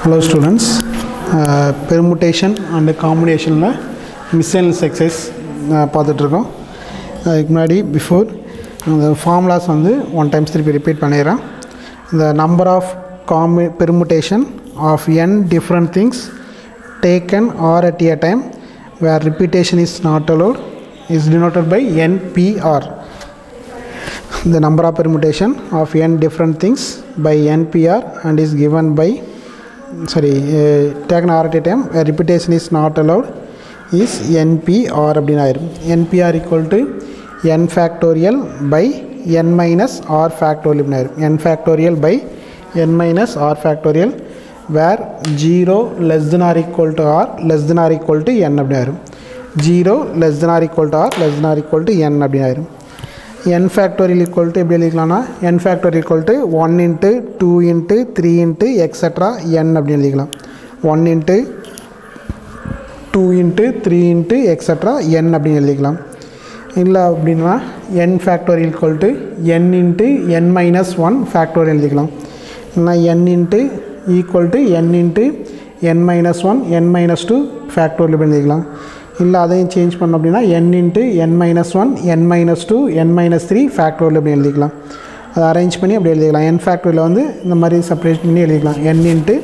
Hello students, permutation and combination miscellaneous exercise பார்த்துட்டு இருக்கோம். அதுக்கு முன்னாடி before the formulas வந்து 1 times 3 repeat பண்ணிடுறேன். The number of permutation of n different things taken or at a time where repetition is not allowed is denoted by NPR. The number of permutation of n different things by NPR and is given by taken or at a time where repetition is not allowed is NPR. NPR equal to n factorial by n minus r factorial. N factorial by n minus r factorial where 0 less than or equal to r less than or equal to n. 0 less than or equal to r less than or equal to n. n factorial equal to n factorial equal to 1 into 2 into 3 into etc. n 1 into 2 into 3 into etc. n illa n factorial equal to n into n minus 1 factorial n into equal to n into n minus 1 n minus 2 factorial இல்லை அதையும் change பண்ணோம் அப்படின்னா n into n minus 1 n minus 2 n minus 3 factorial அப்படி எழுதிக்கலாம். அதை arrange பண்ணி அப்படி எழுதிக்கலாம். n ஃபேக்டோரியல் வந்து இந்த மாதிரி செப்பரேட் பண்ணி எழுதிக்கலாம். n into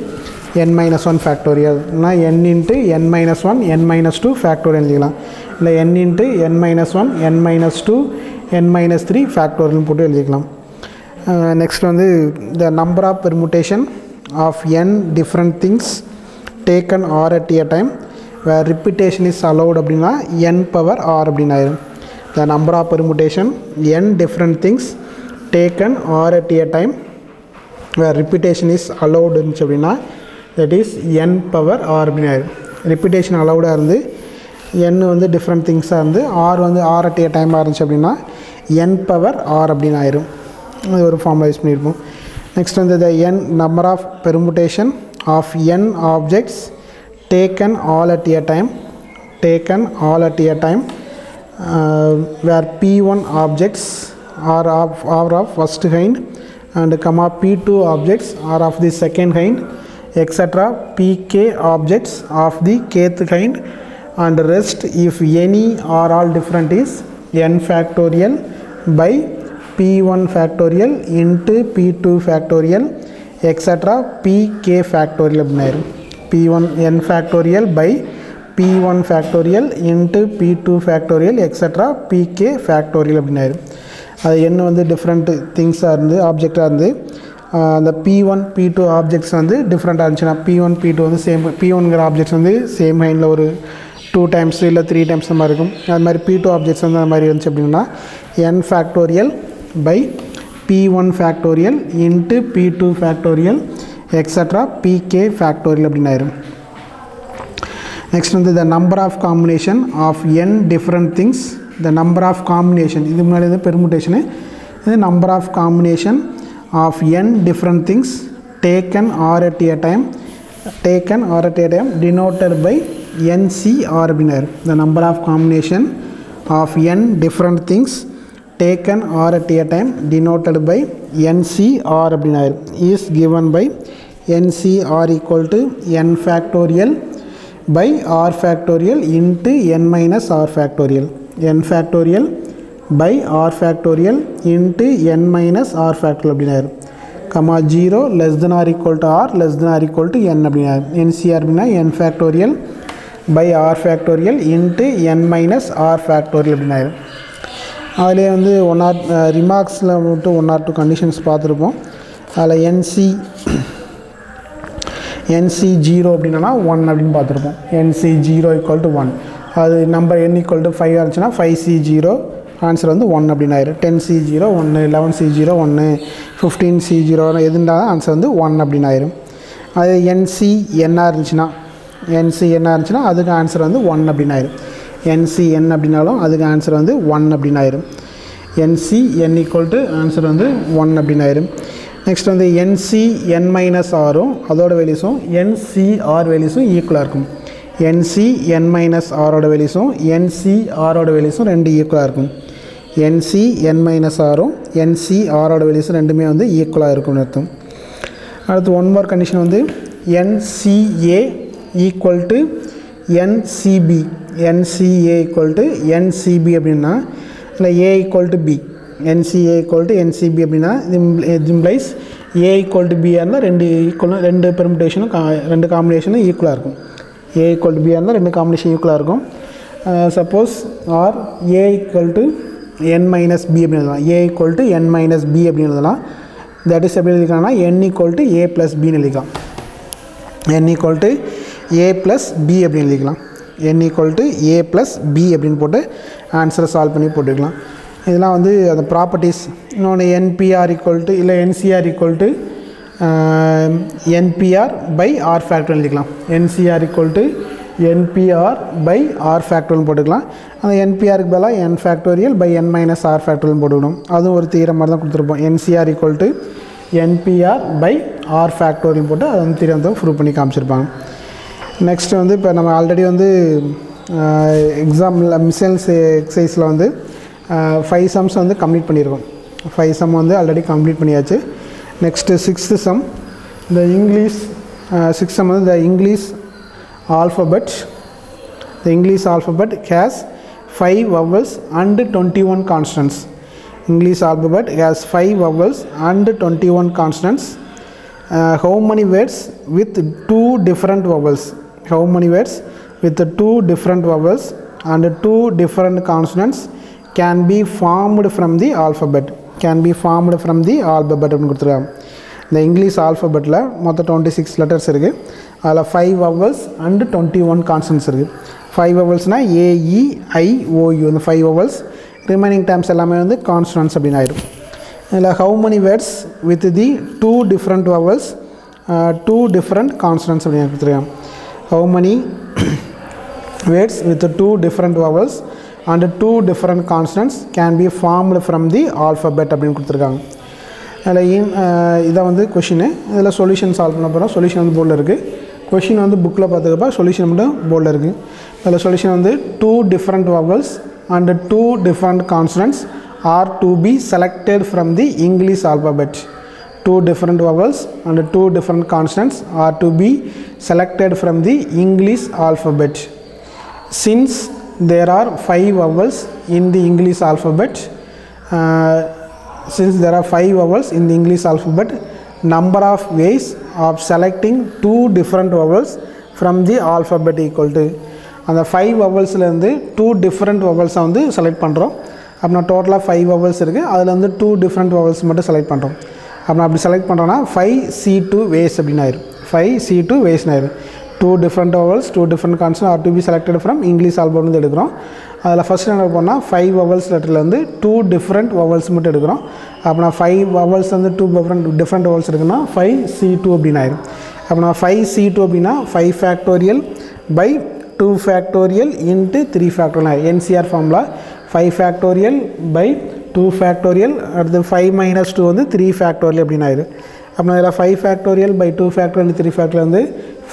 n minus 1 factorial இல்லைனா n into n minus 1 n minus 2 factorial எழுதிக்கலாம். இல்லை n into n minus 1 n minus 2 n minus 3 factorial போட்டு எழுதிக்கலாம். நெக்ஸ்ட் வந்து the number of permutation of n different things taken or at a time where repetition is allowed அப்படின்னா n power r அப்படின்னு ஆயிரும். The number of permutation n different things taken or at a time where repetition is allowed இருந்துச்சு அப்படின்னா that is n power r அப்படின்னு ஆயிரும். repetition allowed இருந்து n வந்து different things இருந்து r வந்து r at a time இருந்துச்சு அப்படின்னா n power r அப்படின்னு ஆயிரும். இது ஒரு ஃபார்முலைஸ் பண்ணியிருப்போம். நெக்ஸ்ட் வந்து the n number of permutation of n objects taken all at a time where p1 objects are of first kind and p2 objects are of the second kind etc. pk objects of the kth kind and rest if any or all different is n factorial by p1 factorial into p2 factorial etc. pk factorial p1 n factorial by p1 factorial into p2 factorial etc. pk factorial அப்படினாரு. அது என்ன வந்து different திங்ஸாக இருந்து ஆப்ஜெக்டாக இருந்து அந்த p1 p2 objects வந்து டிஃப்ரெண்ட்டாக இருந்துச்சுன்னா p1 p2 வந்து சேம் p1ங்கிற ஆப்ஜெக்ட்ஸ் வந்து சேம் ஹைண்டில் ஒரு 2 டைம்ஸ் இல்லை 3 டைம்ஸ் அந்த மாதிரி இருக்கும். அது மாதிரி p2 ஆப்ஜெக்ட்ஸ் வந்து அந்த மாதிரி இருந்துச்சு அப்படின்னா n factorial by p1 factorial into p2 factorial etc. pk factorial அப்படினாயிரும். நெக்ஸ்ட் வந்து the number of combination of n different things. the number of combination இது முன்னாடி வந்து பெர்முட்டேஷனு இது number of combination of n different things taken or at a time denoted by NCR அப்படினாயிரும். the number of combination of n different things taken or at a time denoted by NCR அப்படினாயிரும் is given by NCR equal to n factorial by r factorial into n minus r factorial. n factorial by r factorial into n minus r factorial அப்படினாயிரும். 0 less than or equal to r less than or equal to n அப்படினாயிரும். NCR அப்படின்னா n factorial by r factorial into n minus r factorial அப்படினாயிரும். அதிலே வந்து ரிமார்க்ஸில் மட்டும் 1 or 2 conditions பார்த்துருப்போம். அதில் NC 0 அப்படின்னா 1 அப்படின்னு பார்த்துருப்போம். NC 0 equal to 1 அது நம்பர் n equal to 5 இருந்துச்சுன்னா 5C 0 ஆன்சர் வந்து 1 அப்படின்னு ஆயிரும். 10C 0 1 11C 0 1 15C 0 எதுண்டா ஆன்சர் வந்து 1 அப்படின்னு ஆயிரும். அது NC என்ன இருந்துச்சுன்னா அதுக்கு ஆன்சர் வந்து 1 அப்படின்னு ஆயிரும். NC n அப்படின்னாலும் அதுக்கு ஆன்சர் வந்து 1 அப்படின்னு ஆயிரும். NC n equal to answer வந்து 1 அப்படின்னு ஆயிரும். நெக்ஸ்ட் வந்து NC n minus rரும் அதோட வேல்யூஸும் NCR வேல்யூஸும் ஈக்குவலாக இருக்கும். NC n minus r வேல்யூஸும் NCR வேல்யூஸும் ரெண்டு ஈக்குவலாக இருக்கும். NC n minus rரும் NCR வேல்யூஸும் ரெண்டுமே வந்து ஈக்குவலாக இருக்கும்னு அர்த்தம். அடுத்து ஒன் மோர் கண்டிஷன் வந்து NCA equal to NCB. NCA equal to NCB அப்படின்னா இல்லை A equal to B. NCA equal to NCB அப்படின்னா it implies A equal to B இருந்தால் ரெண்டு பெர்முடேஷனும் ரெண்டு காம்பினேஷனும் ஈக்குவலாக இருக்கும். A equal to B இருந்தால் ரெண்டு காம்பினேஷன் ஈக்குவலாக இருக்கும். Suppose R A equal to N minus B அப்படின்னு எழுதலாம். A equal to N minus B அப்படின்னு எழுதலாம். தட் இஸ் எப்படி எழுதிக்கலாம்னா N equal to A plus Bன்னு எழுதிக்கலாம். N equal to A plus B அப்படின்னு எழுதிக்கலாம். N equal to A plus B அப்படின்னு போட்டு ஆன்சரை சால்வ் பண்ணி போட்டுக்கலாம். இதெல்லாம் வந்து அந்த ப்ராப்பர்ட்டிஸ். இன்னொன்று NPR equal to இல்லை NCR equal to NPR by R factor எழுதிக்கலாம். NCR equal to NPR by R factorial போட்டுக்கலாம். அந்த NPRக்கு பதிலாக N factorial by N minus R factorial போட்டுக்கணும். அதுவும் ஒரு தீரம் மாதிரி தான் கொடுத்துருப்போம். NCR equal to NPR by R factorial போட்டு அது வந்து தீரம் தான் ப்ரூவ் பண்ணி காமிச்சிருப்பாங்க. நெக்ஸ்ட் வந்து இப்போ நம்ம ஆல்ரெடி வந்து எக்ஸாமில் மிஷன்ஸ் எக்ஸசைஸில் வந்து 5 சம்ஸ் வந்து கம்ப்ளீட் பண்ணியிருக்கோம். 5 சம் வந்து ஆல்ரெடி கம்ப்ளீட் பண்ணியாச்சு. நெக்ஸ்ட்டு 6th சம் இந்த இங்கிலீஷ் 6th சம் வந்து the English alphabet. The English alphabet has 5 vowels and 21 consonants. English alphabet has 5 vowels and 21 consonants. How many words with 2 different vowels? How many words with 2 different vowels and 2 different consonants can be formed from the alphabet? Can be formed from the alphabet அப்படின்னு கொடுத்துருக்காங்க. இந்த English ஆல்ஃபபெட்டில் மொத்தம் 26 letters இருக்குது. அதில் 5 vowels and 21 consonants இருக்குது. 5 vowelsனால் AEIOU இந்த 5 vowels. Remaining terms எல்லாமே வந்து கான்ஸ்டன்ட்ஸ் அப்படின்னு ஆயிடும். இதில் how many words with the 2 different vowels 2 different consonants அப்படின்னு கொடுத்துருக்காங்க. How many words with 2 different vowels and 2 different consonants can be formed from the alphabet அப்படின்னு கொடுத்துருக்காங்க. அதில் இதை வந்து கொஷினு. இதில் சொல்யூஷன் சால்வ் பண்ண போகிறோம். சொல்யூஷன் வந்து போர்டில் இருக்குது. கொஷின் வந்து புக்கில் பார்த்துக்கப்போ சொல்யூஷன் மட்டும் போர்டில் இருக்குது. அதில் சொல்யூஷன் வந்து 2 different vowels and 2 different consonants are to be selected from the English alphabet. 2 different vowels and 2 different consonants are to be selected from the English alphabet. Since there are 5 vowels in the English alphabet, since there are 5 vowels in the English alphabet, number of ways of selecting 2 different vowels from the alphabet equal to அந்த 5 vowelsலேருந்து 2 different vowelsஸை வந்து select பண்ணுறோம். அப்படின்னா டோட்டலாக 5 vowels இருக்குது. அதில் வந்து 2 different vowels மட்டும் செலக்ட் பண்ணுறோம். அப்படின்னா அப்படி செலக்ட் பண்ணுறோன்னா 5C2 ways அப்படின்னு ஆயிரும். 5C2 waysன்னு ஆயிரும். 2 different vowels 2 different consonants are to be selected from English alphabet வந்து எடுக்கிறோம். அதில் ஃபஸ்ட் என்ன பண்ணால் 5 vowels லெட்டர்லேருந்து 2 different vowels மட்டும் எடுக்கிறோம். அப்படின்னா 5 vowels வந்து 2 different vowels இருக்குன்னா 5C2 அப்படின்னு ஆயிரும். அப்படின்னா 5C2 அப்படின்னா 5 factorial by 2 factorial into 3 factorial. NCR formula 5 factorial by 2 factorial அடுத்து 5 minus 2 வந்து 3 factorial அப்படின்னு ஆயிரும். அப்படின்னா இதில் 5 factorial by 2 factorial 3 factorial வந்து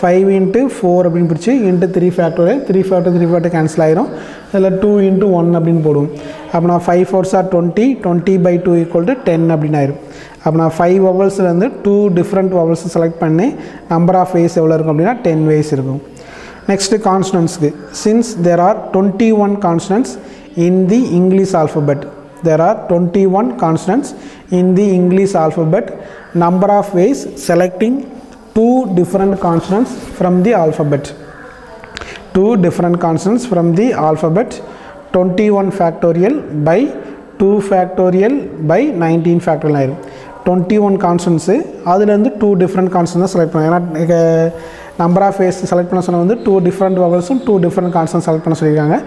5 into 4 அப்படின்னு பிடிச்சி into 3 factorial 3 factorial கேன்சல் ஆயிரும். இதில் 2 into 1 அப்படின்னு போடுவோம். அப்படின்னா 5 4s are 20 20 by 2 equal to 10 அப்படின்னு ஆயிரும். அப்படின்னா 5 vowelsலேருந்து 2 different vowels செலக்ட் பண்ணி நம்பர் ஆஃப் வேஸ் எவ்வளோ இருக்கும் அப்படின்னா 10 ways இருக்கும். நெக்ஸ்ட்டு கான்ஸ்டன்ட்ஸ்க்கு since there are 21 consonants in the English alphabet, there are 21 consonants in the English alphabet, number of ways selecting 2 different consonants from the alphabet. 2 different consonants from the alphabet 21 factorial by 2 factorial by 19 factorial ஆயிரும். 21 consonants அதுலேருந்து 2 different consonants select பண்ணலாம். ஏன்னா number of ways select பண்ண சொன்னால் வந்து 2 different vowelsம் 2 different consonants select பண்ண சொல்லியிருக்காங்க.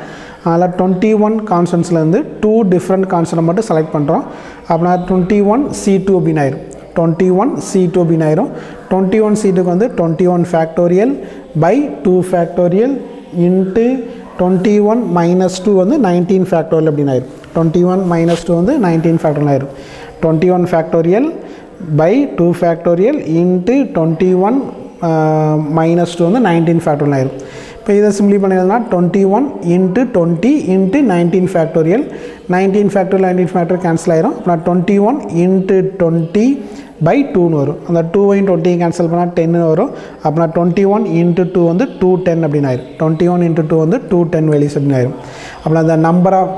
அதில் 21 consonantsலேருந்து 2 different consonants மட்டும் செலக்ட் பண்ணுறோம். அப்படின்னா 21C2 அப்படின்னு ஆயிரும். 21C2 அப்படின்னு ஆயிரும். 21C2க்கு வந்து 21 factorial by 2 factorial into 21 minus 2 வந்து 19 factorial அப்படின்னு ஆயிரும். 21 minus 2 வந்து 19 factorial ஆயிரும். 21 factorial by 2 factorial into 21 minus 2 வந்து 19 factorial ஆயிரும். இப்போ இதை சிம்பிளி பண்ணிடலாம். 21 into 20 into 19 factorial 19 factorial 19 factorial cancel ஆயிரும். அப்புறம் 21 into 20 by 2 வரும். அந்த 2 20 கேன்சல் பண்ணால் 10 வரும். அப்படின்னா 21 into 2 வந்து 210 அப்படின்னு ஆயிரும். 21 into 2 வந்து 210 வேல்யூஸ் அப்படின்னு ஆயிரும். அப்படின்னா அந்த நம்பர் ஆஃப்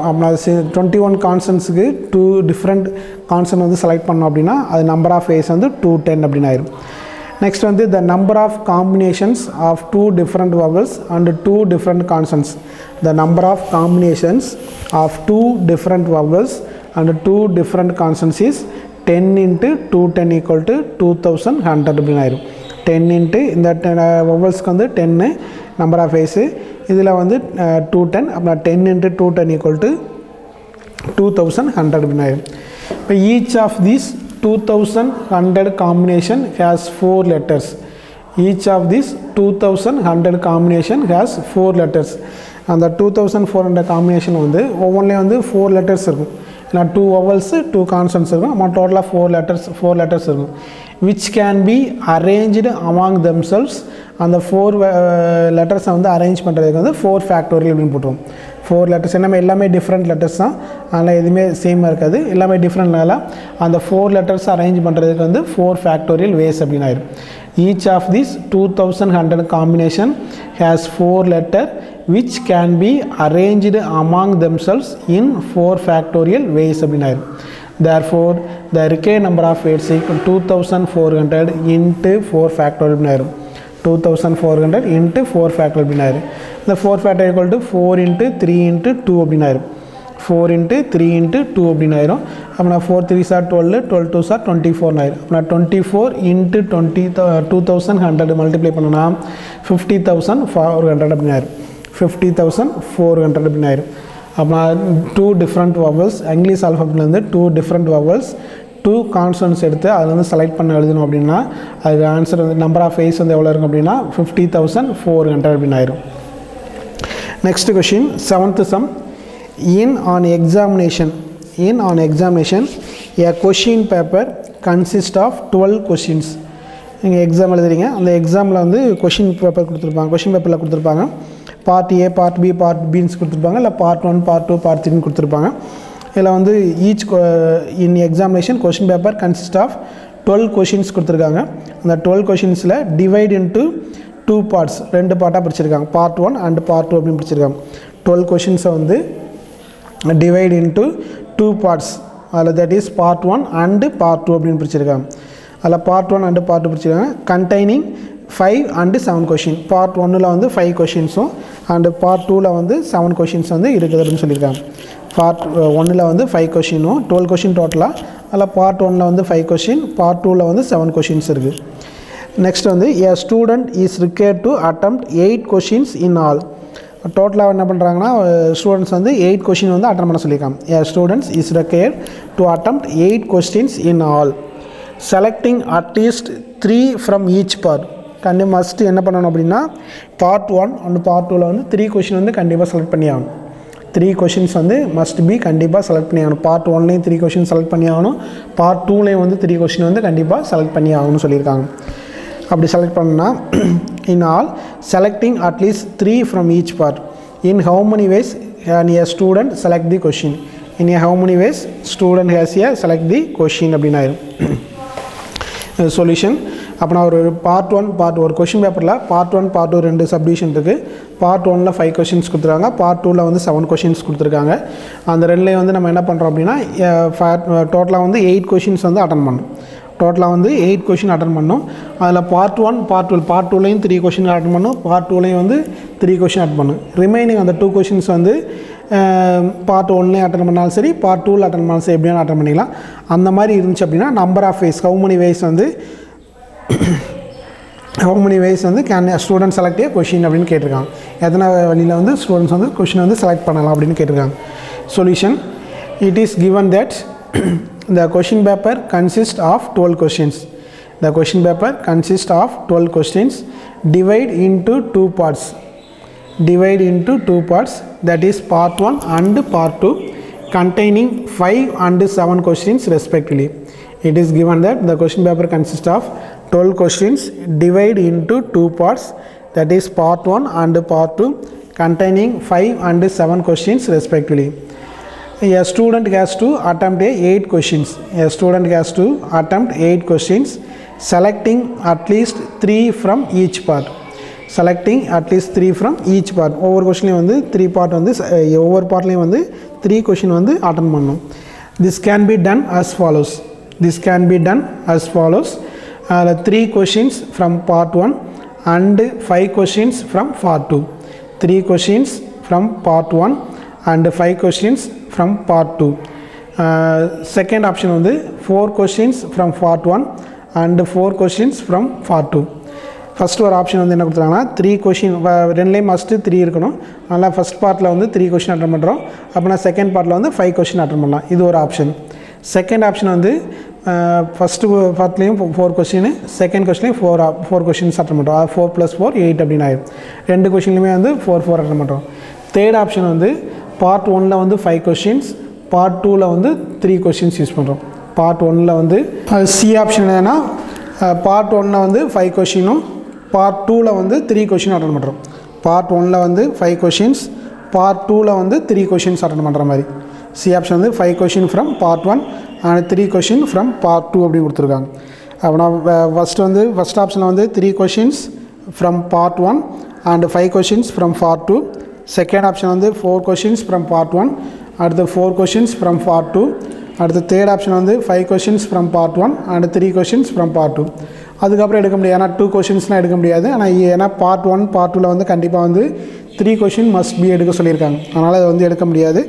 21 கான்ஸ்டன்ட்ஸுக்கு 2 டிஃப்ரெண்ட் கான்ஸ்டன்ட் வந்து செலக்ட் பண்ணோம் அப்படின்னா அது நம்பர் ஆஃப் வேஸ் வந்து 210 அப்படின்னு ஆயிரும். நெக்ஸ்ட் வந்து the number of combinations of 2 different vowels and 2 different consonants. The number of combinations of 2 different vowels and 2 different consonants is 10 into 210 equal to 2100 அப்படின்னு ஆயிரும். 10 into இந்த vowelsக்கு வந்து 10 number of ways, இதில் வந்து 210, அப்படின்னா 10 into 210 equal to 2100 அப்படின்னு ஆயிரும். இப்போ each of these 2100 combination has 4 letters. Each of these 2100 combination has 4 letters. அந்த 2400 combination வந்து ஒவ்வொன்றிலையும் வந்து 4 letters இருக்கும். இல்லை 2 vowels 2 consonants இருக்கும். நம்ம டோட்டலாக 4 letters இருக்கும். Which can be arranged among themselves. அந்த 4 letters வந்து அரேஞ்ச் பண்ணுறதுக்கு வந்து 4 factorial அப்படின்னு போட்டுருவோம். 4 letters எல்லாமே டிஃப்ரெண்ட் லெட்டர்ஸ் தான், அதனால் எதுவுமே சேமாக இருக்காது, எல்லாமே டிஃப்ரெண்ட்னால அந்த 4 letters அரேஞ்ச் பண்ணுறதுக்கு வந்து 4 factorial ways அப்படின்னு ஆயிடும். Each of these 2100 combination has 4 letter which can be arranged among themselves in 4 factorial ways அப்படின்னு ஆயிடும். Therefore the required number of weights equal 2400 into 4 factorial அப்படின்னு ஆயிடும். 2400 into 4 factorial அப்படின்னு ஆயிடும். இந்த 4 factorial equal to 4 into 3 into 2 அப்படின்னு ஆயிடும். 4 into 3 into 2 அப்படின்னு ஆயிடும். அப்படின்னா 4 3s are 12, 12 2s are 24 ஆயிடும். அப்படின்னா 24 into 2100 மல்டிப்ளை பண்ணோன்னா 50,400 அப்படின்னு ஆயிடும். 50,400 அப்படின்னு ஆயிடும். அப்படின்னா 2 different vowels, இங்கிலீஷ் ஆல்ஃபபெட்லேருந்து 2 different vowels 2 கான்ஸ்டன்ட்ஸ் எடுத்து அதில் வந்து செலக்ட் பண்ண எழுதணும் அப்படின்னா அதுக்கு ஆன்சர் வந்து நம்பர் ஆஃப் வேஸ் வந்து எவ்வளோ இருக்கும் அப்படின்னா 50,400 அப்படின்னு ஆயிரும். Next question 7th sum. In on examination a question paper consists of 12 questions. நீங்கள் எக்ஸாம் எழுதுறீங்க, அந்த எக்ஸாமில் வந்து கொஷின் பேப்பர் கொடுத்துருப்பாங்க, கொஷின் பேப்பரில் கொடுத்துருப்பாங்க. Part A, part B, part பின்னு கொடுத்துருப்பாங்க, இல்லை பார்ட் 1, பார்ட் 2, பார்ட் 3 கொடுத்துருப்பாங்க. இதில் வந்து each in examination question paper consist of 12 questions கொடுத்துருக்காங்க. அந்த 12 கொஷின்ஸில் டிவைட் இன்ட்டு 2 பார்ட்ஸ், 2 பார்ட்டாக பிரிச்சிருக்காங்க. பார்ட் 1 அண்ட் பார்ட் 2 அப்படின்னு பிரிச்சிருக்காங்க. 12 கொஷின்ஸை வந்து டிவைட் இன்ட்டு 2 பார்ட்ஸ், அதில் that is part 1 and part 2 அப்படின்னு பிரிச்சிருக்காங்க. அதில் பார்ட் 1 அண்டு பார்ட் 2 பிரிச்சிருக்காங்க. Containing 5 and 7 question. பார்ட் 1ல் வந்து 5 கொஷின்ஸும் அண்டு பார்ட் 2ல் வந்து 7 கொஷின்ஸ் வந்து இருக்குது அப்படின்னு சொல்லியிருக்காங்க. பார்ட் 1ல் வந்து 5 கொஷினும் 12 கொஷின் டோட்டலாக, அதில் பார்ட் 1ல் வந்து 5 கொஷின், பார்ட் 2ல் வந்து 7 கொஷின்ஸ் இருக்குது. நெக்ஸ்ட் வந்து a student is required to attempt 8 questions in all. டோட்டலாக என்ன பண்ணுறாங்கன்னா ஸ்டூடெண்ட்ஸ் வந்து 8 கொஷின் வந்து அட்டன் பண்ண சொல்லியிருக்காங்க. a student is required to attempt 8 questions in all, selecting at least 3 from each part. Must என்ன பண்ணணும் அப்படின்னா பார்ட் 1 அண்ட் பார்ட் 2ல் வந்து 3 கொஷின் வந்து கண்டிப்பாக செலக்ட் பண்ணி ஆகணும். 3 கொஷின்ஸ் வந்து மஸ்ட் பி கண்டிப்பாக செலக்ட் பண்ணி ஆகணும். பார்ட் 1லேயும் 3 கொஷின் செலக்ட் பண்ணி ஆகணும், பார்ட் 2லேயும் வந்து 3 கொஷின் வந்து கண்டிப்பாக செலக்ட் பண்ணி ஆகணும்னு சொல்லியிருக்காங்க. அப்படி செலக்ட் பண்ணால் in all selecting at least 3 from each part. In how many ways can a student select the question? In how many ways student has a select the question அப்படின்னு ஆயிரும். சொல்யூஷன் அப்படின்னா ஒரு பார்ட் 1 பார்ட் ஒரு question பேப்பரில் part 1 part 2 2 subdivision இருக்குது. Part 1ல் 5 questions கொடுத்துருக்காங்க, part 2ல் வந்து 7 கொஷின்ஸ் கொடுத்துருக்காங்க. அந்த ரெண்டுலேயும் வந்து நம்ம என்ன பண்ணுறோம் அப்படின்னா டோட்டலாக வந்து 8 கொஷின்ஸ் வந்து அட்டன் பண்ணணும். டோட்டலாக வந்து 8 கொஷின் அட்டன் பண்ணணும். அதில் பார்ட் 1 பார்ட் 2 பார்ட் 2லேயும் 3 கொஷின் அட்டன் பண்ணணும், பார்ட் 2லேயும் வந்து 3 கொஷின் அட்டன் பண்ணணும். ரிமைனிங் அந்த 2 கொஷின்ஸ் வந்து பார்ட் 1லேயும் அட்டன் பண்ணாலும் சரி, பார்ட் 2ல் அட்டன் பண்ணாலும் சரி, எப்படியாலும் அட்டன் பண்ணிக்கலாம். அந்த மாதிரி இருந்துச்சு அப்படின்னா number of ways, how many ways வந்து ஹவு மெனி வேஸ் வந்து can student select a question அப்படின்னு கேட்டிருக்காங்க. எத்தனை வழியில் வந்து ஸ்டூடெண்ட்ஸ் வந்து கொஷின் வந்து செலக்ட் பண்ணலாம் அப்படின்னு கேட்டிருக்காங்க. Solution it is given that the question paper consists of 12 questions. The question paper consists of 12 questions. Divide into 2 parts. Divide into 2 parts, that is part 1 and part 2, containing 5 and 7 questions respectively. It is given that the question paper consists of 12 questions. Divide into 2 parts, that is part 1 and part 2, containing 5 and 7 questions respectively. A student has to attempt 8 questions. A student has to attempt 8 questions, selecting at least 3 from each part. Selecting at least 3 from each part. ஒவ்வொரு கொஸ்டின்லையும் வந்து 3 part வந்து ஒவ்வொரு பார்ட்லையும் வந்து 3 question வந்து attend பண்ணணும். This can be done as follows. This can be done as follows. 3 questions from part 1 and 5 questions from part 2. 3 questions from part 1 and 5 questions from part 2. Second option வந்து 4 questions from part 1 and 4 questions from part 2. First ஒரு option வந்து என்ன கொடுத்துருக்காங்கன்னா 3 question ரெண்டுலேயும் must 3 இருக்கணும். அதனால் first பார்ட்டில் வந்து 3 கொஷின் அட்டன் பண்ணுறோம். அப்படின்னா செகண்ட் பார்ட்டில் வந்து 5 கொஷின் அட்டன் பண்ணலாம். இது ஒரு ஆப்ஷன். செகண்ட் ஆப்ஷன் வந்து ஃபஸ்ட்டு பார்ட்லேயும் 4 கொஷின், செகண்ட் கொஷின்லேயும் 4 கொஷின்ஸ் அட்டன் பண்ணுறோம். 4 + 4 8 அப்படின்னு ஆயிடும். 2 கொஷின்லையுமே வந்து 4 அட்டன் பண்ணுறோம். தேர்ட் ஆப்ஷன் வந்து பார்ட் 1ல் வந்து 5 கொஷின்ஸ், பார்ட் 2ல் வந்து 3 கொஷின்ஸ் யூஸ் பண்ணுறோம். பார்ட் 1ல் வந்து சி ஆப்ஷன் என்னன்னா பார்ட் 1ல் வந்து 5 கொஷினும் பார்ட் 2ல் வந்து 3 கொஷின் அட்டன் பண்ணுறோம். பார்ட் 1ல் வந்து 5 கொஷின்ஸ், பார்ட் 2ல் வந்து 3 கொஷின்ஸ் அட்டன் பண்ணுற மாதிரி. சி ஆப்ஷன் வந்து 5 question from part 1 and 3 question from part 2 அப்படி கொடுத்துருக்காங்க. அப்படின்னா ஃபஸ்ட் ஆப்ஷனில் வந்து 3 questions from part 1 and 5 questions from part 2. Second option வந்து 4 கொஷின்ஸ் ஃப்ரம் பார்ட் 1, அடுத்து 4 கொஷின்ஸ் ஃப்ரம் பார்ட் 2. அடுத்து தேர்ட் ஆப்ஷன் வந்து 5 questions from part 1 and 3 questions from part 2. அதுக்கப்புறம் எடுக்க முடியாது, ஏன்னா 2 கொஷின்ஸ்லாம் எடுக்க முடியாது. ஆனால் ஏன்னா பார்ட் 1 பார்ட் 2ல் வந்து கண்டிப்பாக வந்து 3 கொஷின் மஸ்ட் பி எடுக்க சொல்லியிருக்காங்க. அதனால் அதை வந்து எடுக்க முடியாது.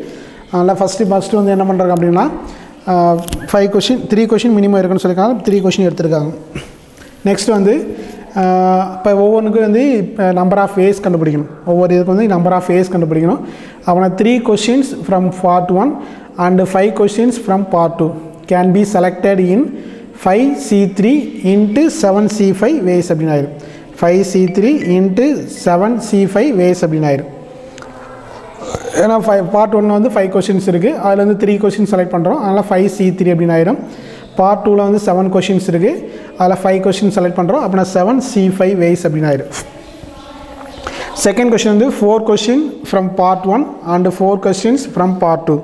அதனால் ஃபஸ்ட்டு வந்து என்ன பண்ணுறாங்க அப்படின்னா 5 கொஷின் 3 கொஷின் மினிமம் இருக்குன்னு சொல்லியிருக்காங்க. 3 கொஷின் எடுத்திருக்காங்க. நெக்ஸ்ட் வந்து இப்போ ஒவ்வொன்றுக்கும் வந்து நம்பர் ஆஃப் வேஸ் கண்டுபிடிக்கணும். ஒவ்வொரு இதுக்கு வந்து நம்பர் ஆஃப் வேஸ் கண்டுபிடிக்கணும். அவனை 3 questions from part 1 and 5 questions from part 2 can be selected in 5C3 into 7C5 ways அப்படின்னு ஆயிடும். 5C3 into 7C5 ways அப்படின்னு ஆயிடும். ஏன்னா பார்ட் 1 வந்து 5 கொஷின்ஸ் இருக்குது, அதில் வந்து 3 கொஷின் செலக்ட் பண்ணுறோம். அதனால் 5C3 அப்படின்னு ஆயிடும். பார்ட் 2ல் வந்து 7 கொஷின்ஸ் இருக்குது, அதில் 5 கொஷின் செலக்ட் பண்ணுறோம். அப்படின்னா 7C5 ways அப்படின்னு ஆயிடும். செகண்ட் கொஷின் வந்து 4 question from part 1 and 4 questions from part 2.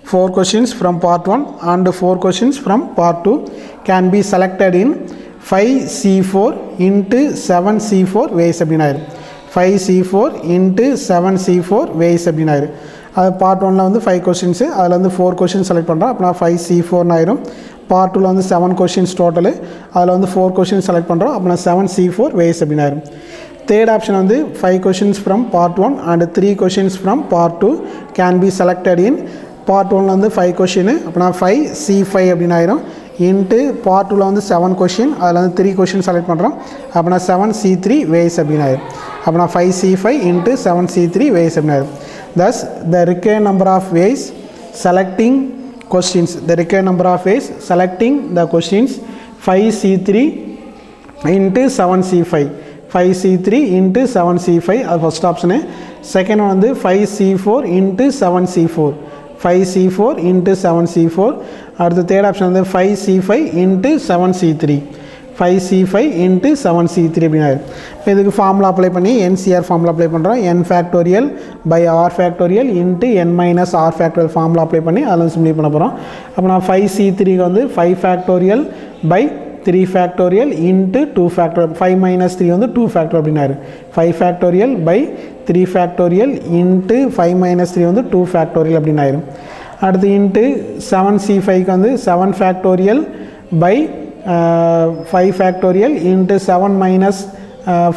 4 questions from part 1 and 4 questions from part 2 can be selected in 5C4 into 7C4 ways அப்படின்னு ஆயிடும். 5C4 into 7C4 ways அப்படின்னு ஆயிடும். அது பார்ட் 1ல் வந்து 5 கொஷின்ஸு, அதில் வந்து 4 கொஷின் செலக்ட் பண்ணுறோம். அப்படின்னா 5C4 ஆயிடும். பார்ட் 2ல் வந்து 7 கொஷின்ஸ் டோட்டலு, அதில் வந்து 4 கொஷின் செலக்ட் பண்ணுறோம். அப்படின்னா 7C4 ways அப்படின்னு ஆயிடும். தேர்ட் ஆப்ஷன் வந்து 5 questions from part 1 and 3 questions from part 2 can be selected in part 1ல் வந்து 5 கொஷின், அப்படின்னா 5C5 அப்படின்னு ஆயிரும். இன்ட்டு பார்ட் 2ல் வந்து 7 கொஷின், அதில் வந்து 3 கொஷின் செலக்ட் பண்ணுறோம். அப்படின்னா 7C3 ways அப்படின்னு ஆயிரும். அப்படின்னா 5C5 into 7C3 ways அப்படின்னு ஆயிரும். Thus the required number of ways selecting questions, the required number of ways selecting the questions 5C3 into 7C5. 5C3 into 7C5 அது ஃபஸ்ட் ஆப்ஷனு. செகண்ட் ஒன் வந்து 5C4 into 7C4. 5C4 into 7C4. அடுத்து third option வந்து 5C5 into 7C3. 5C5 into 7C3 அப்படின்னு ஆயிடும். இப்போ இதுக்கு formula apply பண்ணி NCR formula apply பண்ணுறோம். n factorial by R factorial into n minus R factorial formula apply பண்ணி அதில் சிம்பிளை பண்ண போகிறோம். அப்போ நான் 5C3 வந்து 5 factorial by 3 factorial into 2 factorial. 5 minus 3 வந்து 2 ஃபேக்டோரியல் அப்படின்னு ஆயிடும். 5 factorial by 3 factorial into 5 minus 3 வந்து 2 ஃபேக்டோரியல் அப்படின்னு ஆயிடும். அடுத்து இன்ட்டு 7C5க்கு வந்து 7 factorial by 5 factorial into 7 minus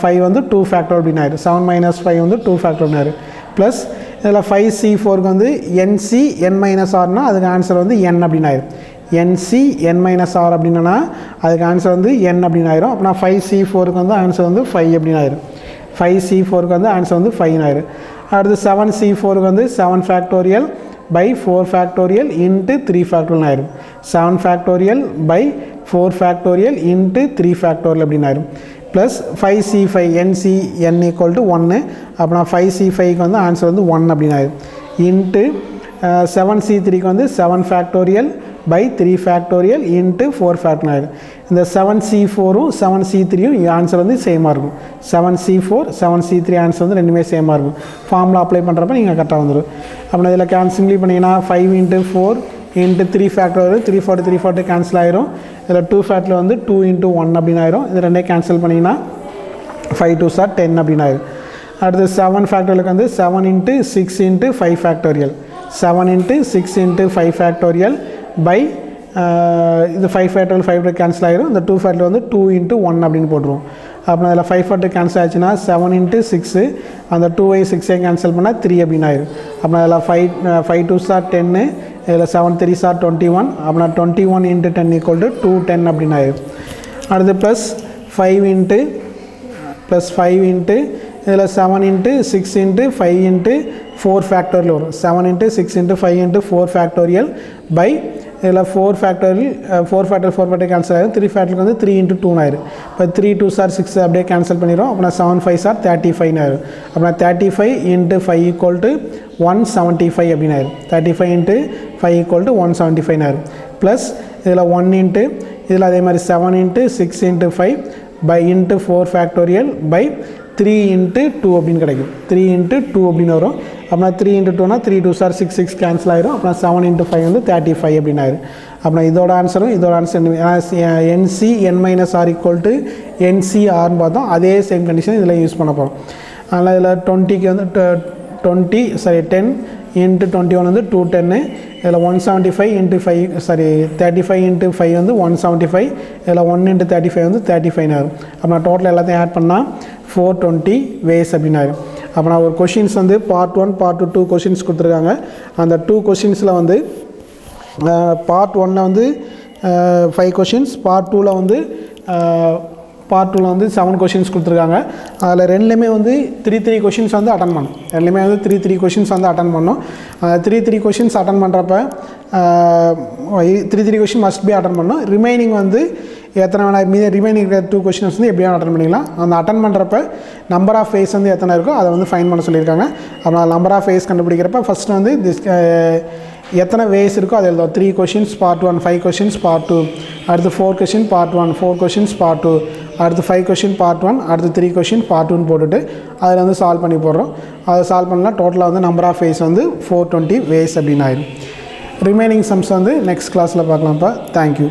5 வந்து 2 ஃபேக்டோரியல் அப்படின்னு ஆயிடும். 7 மைனஸ் 5 வந்து 2 ஃபேக்டோரியல் அப்படின்னு ஆயிடும். ப்ளஸ் இதில் 5C4க்கு வந்து NC n மைனஸ் ஆர்னா அதுக்கு ஆன்சர் வந்து n அப்படின்னு ஆயிடும். NC n மைனஸ் ஆர் அப்படின்னா அதுக்கு ஆன்சர் வந்து n அப்படின்னு ஆயிரும். அப்படின்னா 5C4க்கு வந்து ஆன்சர் வந்து 5 அப்படின்னு ஆயிரும். 5C4க்கு வந்து ஆன்சர் வந்து 5 ஆயிரும். அடுத்து 7C4க்கு வந்து 7 factorial by 4 factorial into 3 factorial ஆயிரும். 7 factorial by 4 factorial into 3 factorial அப்படின்னு ஆயிரும். plus 5C5 NC n equal to 1. அப்படின்னா 5C5க்கு வந்து ஆன்சர் வந்து 1 அப்படின்னு ஆயிரும். into 7C3க்கு வந்து 7 factorial by 3 factorial into 4 factorial. இந்த 7C4ம் 7C3யும் ஆன்சர் வந்து சேமாக இருக்கும். 7C4 7C3 ஆன்சர் வந்து ரெண்டுமே சேமாக இருக்கும். ஃபார்முலா அப்ளை பண்ணுறப்ப நீங்கள் கரெக்டாக வந்துடும். அப்படின்னா இதில் கேன்சல் பண்ணிங்கன்னா 5 into 4 into 3 factorial 340 கேன்சல் ஆயிரும். இதில் 2 factorial வந்து 2 into 1 அப்படின்னு ஆயிரும். இது ரெண்டே கேன்சல் பண்ணிங்கன்னா 5 2s are 10 அப்படின்னு ஆயிரும். அடுத்து 7 factorial வந்து 7 into 6 into 5 factorial 7 into 6 into 5 factorial by இது 5 factorial 5 கேன்சல் ஆயிரும். இந்த 2 factorial வந்து 2 into 1 அப்படின்னு போட்டுருவோம். அப்புறம் அதில் 5 factorial கேன்சல் ஆச்சுன்னா 7 into 6 அந்த 2ஐ 6ஐ கேன்சல் பண்ணால் 3 அப்படின்னு ஆயிரும். அப்புறம் அதில் 5 2s are 10 இதில் 7 3s are 21 அப்புறம் 21 into 10 equal to 210 அப்படின்னு ஆயிரும். அடுத்து ப்ளஸ் 5 into இதில் 7 into 6 into 5 into 4 factorial வரும். 7 into 6 into 5 into 4 factorial by இதில் 4 factorial கேன்சல் ஆயிரும். 3 factorial வந்து 3 into 2 ஆயிரும். இப்போ 3 2s are 6 அப்படியே கேன்சல் பண்ணிடும். அப்புறம் 7 5s are 35 ஆயிரும். அப்புறம் 35 into 5 equal to 175 அப்படின்னு ஆயிரும். 35 into 5 equal to 175 ஆயிரும். ப்ளஸ் இதில் 1 into இதில் அதே மாதிரி 7 into 6 into 5 by into 4 factorial by 3 into 2 அப்படின்னு கிடைக்கும். 3 into 2 அப்படின்னு வரும். அப்புறம் 3 into 2னா 3 2s are 6 6 கேன்சல் ஆயிரும். அப்புறம் 7 into 5 வந்து 35 அப்படின்னு ஆயிரும். அப்புறம் இதோட ஆன்சரும் இதோட answer NC n-r equal to NCRன்னு பார்த்தோம். அதே சேம் கண்டிஷன் இதில் யூஸ் பண்ண போகிறோம். அதனால் இதில் 20க்கு வந்து 10 into 21 வந்து 210 இதில் 175 into 5 35 into 5 வந்து 175 இதில் 1 into 35 வந்து 35 ஆகும். அப்புறம் டோட்டல் எல்லாத்தையும் ஆட் பண்ணால் 420 ways அப்படின்னு ஆகும். அப்புறம் ஒரு கொஷின்ஸ் வந்து பார்ட் 1 பார்ட் 2 கொஷின்ஸ் கொடுத்துருக்காங்க. அந்த 2 கொஷின்ஸில் வந்து பார்ட் 1 வந்து 5 கொஷின்ஸ், பார்ட் 2 வந்து 7 கொஷின்ஸ் கொடுத்துருக்காங்க. அதில் ரெண்டுலேயுமே வந்து 3 கொஷின்ஸ் வந்து அட்டன் பண்ணணும். ரெண்டுலேயுமே வந்து 3 கொஷின்ஸ் வந்து அட்டன் பண்ணணும். 3 கொஷின்ஸ் அட்டன் பண்ணுறப்ப 3 கொஷின் மஸ்ட் பி அட்டன் பண்ணணும். ரிமைனிங் வந்து எத்தனை வேணால் மீது ரிமைனிங் இருக்கிற 2 கொஷின்ஸ் வந்து எப்படியா அட்டன் பண்ணிக்கலாம். அந்த அட்டன் பண்ணுறப்ப நம்பர் ஆஃப் ஃபேஸ் வந்து எத்தனை இருக்கோ அதை வந்து ஃபைன் பண்ண சொல்லியிருக்காங்க. அப்புறம் நம்பர் ஆஃப் ஃபேஸ் கண்டுபிடிக்கிறப்ப ஃபஸ்ட்டு வந்து எத்தனை வேஸ் இருக்கோ அது எழுதும். 3 கொஷின்ஸ் பார்ட் 1 5 கொஷின்ஸ் பார்ட் 2 அடுத்து 4 கொஷின் பார்ட் 1 4 கொஷின்ஸ் பார்ட் 2 அடுத்து 5 கொஷின் பார்ட் 1 அடுத்து 3 கொஷின் பார்ட் 2 போட்டுட்டு அதில் வந்து சால்வ் பண்ணி போடுறோம். அதை சால்வ் பண்ணால் டோட்டலாக வந்து நம்பர் ஆஃப் வேஸ் வந்து 420 வேஸ் அப்படின்னு ஆயிடும். ரிமைனிங் சம்ஸ் வந்து நெக்ஸ்ட் கிளாஸில் பார்க்கலாம்ப்பா. தேங்க்யூ.